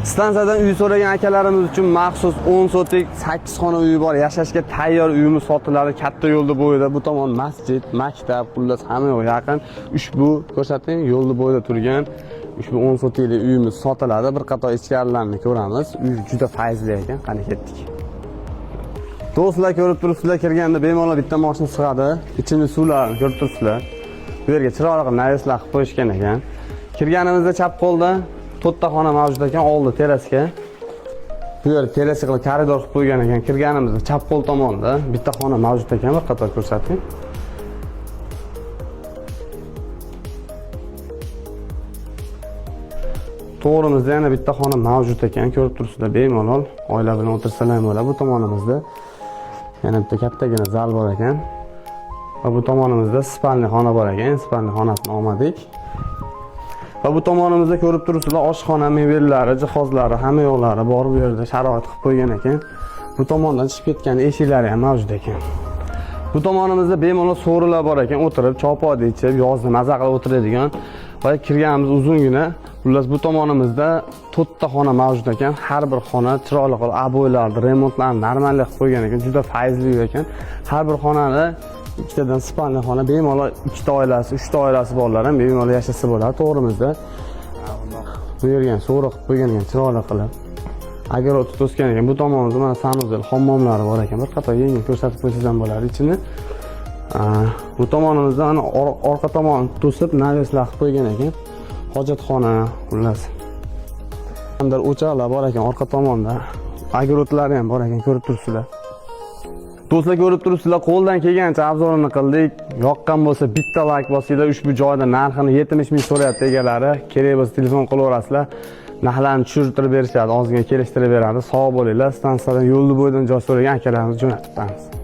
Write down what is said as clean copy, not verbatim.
Stansiyadan uy so'ragan akalarimiz uchun maxsus 10 sotik 8 xona uyi bor. Yashashga tayyor uyimiz sotiladi. Katta yo'lda bo'yida. Bu tomon masjid, maktab, xullas hamma yo'q yaqin. Ushbu ko'rsating yo'lda bo'yida turgan ushbu 10 sotikli uyimiz sotiladi. Bir qator ichkarilarni ko'ramiz. Uy juda fayzli ekan. Qani ketdik. Do'stlar, ko'rib turibsizlar, kirganda bemalol bitta mashina sig'adi. Ichimli suvlarni ko'rib turibsizlar. Bu yerga chiroyli naveslar qilib qo'yishgan ekan. Kirganimizda chap qo'lda to'rtta xona mavjud ekan, oldi terasga. Bu yer terasga qilib koridor qilib qo'ygan ekan. Kirganimizda chap qo'l tomonda bitta xona mavjud ekan, bir qator ko'rsating. To'g'rimizda yana bitta xona mavjud ekan, ko'rib turibsizlar, bemalol oila bilan o'tirsalar ham bo'ladi. Bu tomonimizda yana bitta kattagina zal bor ekan. Va bu tomonimizda spalni xona bor ekan. Spalni xonasini olmadik. Va bu tomonimizda ko'rib turibsizlar, oshxona mebellari, jihozlari, hamma yo'llari bor bu yerda sharoit qilib qo'ygan ekan. Bu tomondan chiqib ketgan eshiklari ham mavjud ekan. Bu tomonimizda bemalol so'rilar bor ekan, o'tirib chopoda ichib, yozda maza qilib o'tiradigan va kirganimiz uzungina. Xullas bu tomonimizda to'rtta xona mavjud ekan. Har bir xona chiroyli qilib aboylarni, remontlarni normallik qilib qo'ygan ekan. Juda fayzli ekan. Har bir xonani ikkitadan spalni xona, bemalol ikkita oilasi, uchta oilasi borlar ham bemalol yashasa bo'ladi. To'g'rimizda bu yerga so'ri qilib qo'ygan ekan, chiroyli qilib. Agar o'tib to'sgan ekan, bu tomonimizda mana sanuzel, hammomlari bor ekan. Bir qator yengil ko'rsatib qo'ysangiz ham bo'ladi ichini. Bu tomonimizda ana orqa tomon to'sib naveslar qilib qo'ygan ekan. Hojatxona, xullas. Hamda o'choqlar bor ekan orqa tomonda. Agrotlar ham bor ekan, ko'rib turibsizlar. Do'stlar, ko'rib turibsizlar, qo'ldan kelgancha obzorini qildik. Yoqqan bo'lsa bitta like bosinglar. Ushbu joyda narxini 70 ming so'rayapti egalari. Kerak bo'lsa telefon qilaverasizlar. Narxlarni tushirtirib berishadi, ozgina kelishtirib beradi. Sog' bo'linglar. Stansiyadan yo'lni bo'yidan joy so'ragan akalarimiz jo'natib beramiz.